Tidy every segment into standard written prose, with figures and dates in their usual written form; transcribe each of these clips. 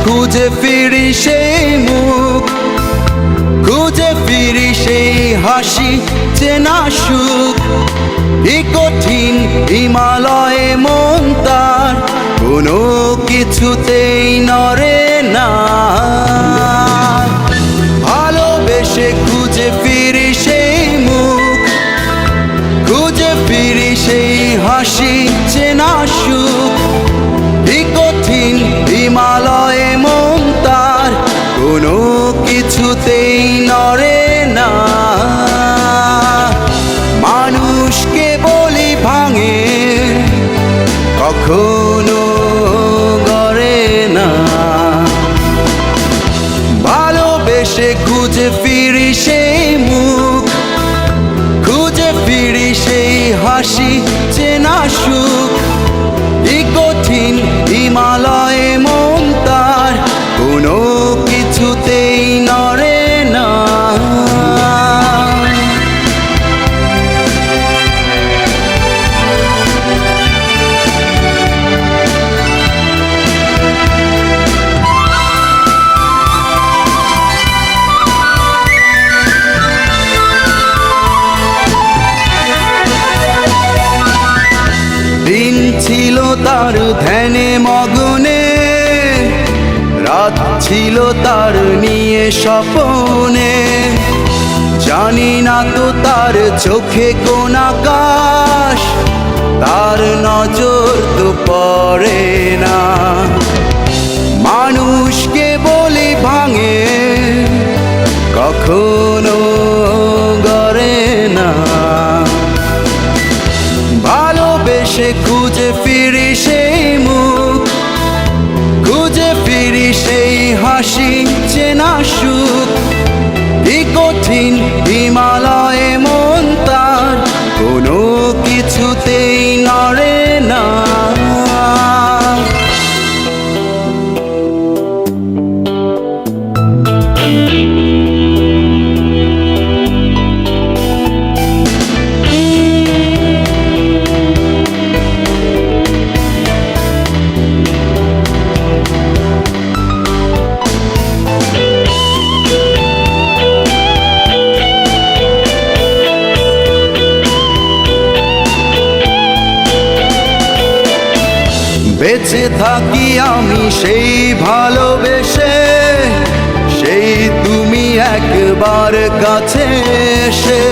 খুঁজে ফিরি সেই মুখ, খুঁজে ফিরি সেই হাসি চেনা সুখ। কি কঠিন হিমালয়ে মন তার কোনো কিছুতেই নড়ে না। ভালোবেসে খুঁজে ফিরি সেই মুখ, খুঁজে ফিরি সেই হাসি চেনা সুখ। কি কঠিন হিমালয়ে মন তার কোনো কিছুতেই নড়ে না। মানুষকে বলি ভাঙে কখনো গড়ে না। ভালোবেসে খুঁজে ফিরি সেই মুখ, খুঁজে ফিরি সেই হাসি চেনা সুখ। কি কঠিন হিমালয়ে মন তার কোনো কিছুতেই নড়ে না। দিন ছিল তার ধ্যানে মগ্নে, রাত ছিল তার নিয়ে স্বপনে। জানি না তো তার চোখে কোন আকাশ, তার নজর তো পড়ে না। মানুষকে বলি ভাঙে কখনো গড়ে না। ভালোবেসে খুঁজে ফিরি সেই মুখ, খুঁজে ফিরি সেই হাসি চেনা সুখ। কি কঠিন হিমালয়ে মন তার কোনো কিছুতেই নড়ে না। বেঁচে থাকি আমি সেই ভালোবেসে, সেই তুমি একবার কাছে এসে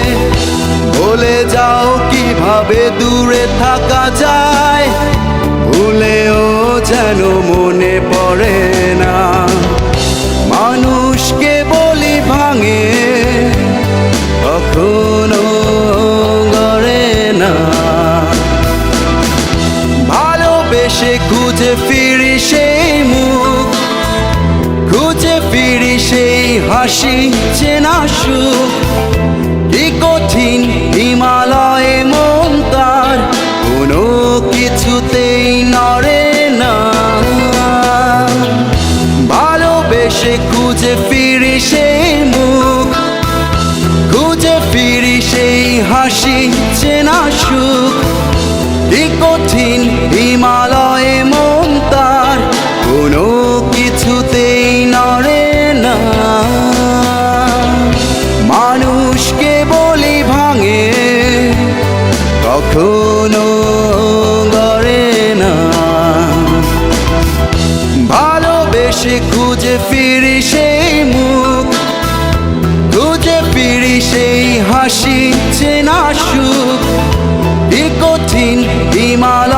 বলে যাও কিভাবে দূরে থাকা যায়। ভুলেও যেন মনে পড়ে না। মানুষকে বলি ভাঙে কখনো গড়ে না। ভালোবেসে খুঁজে ফিরি সেই মুখ, খুঁজে ফিরি সেই হাসি চেনা সুখ। কি কঠিন হিমালয়ে মন তার কোনো কিছুতেই নড়ে না। ভালোবেসে খুঁজে ফিরি সেই মুখ, খুঁজে ফিরি সেই হাসি চেনা সুখ। কি কঠিন হিমালয়ে মন তার কোনো কিছুতেই নড়ে না। মানুষকে বলি ভাঙে কখনো গড়ে না। ভালোবেসে খুঁজে ফিরি সেই মুখ, খুঁজে ফিরি সেই হাসি চেনা সুখ। কি কঠিন হিমালয়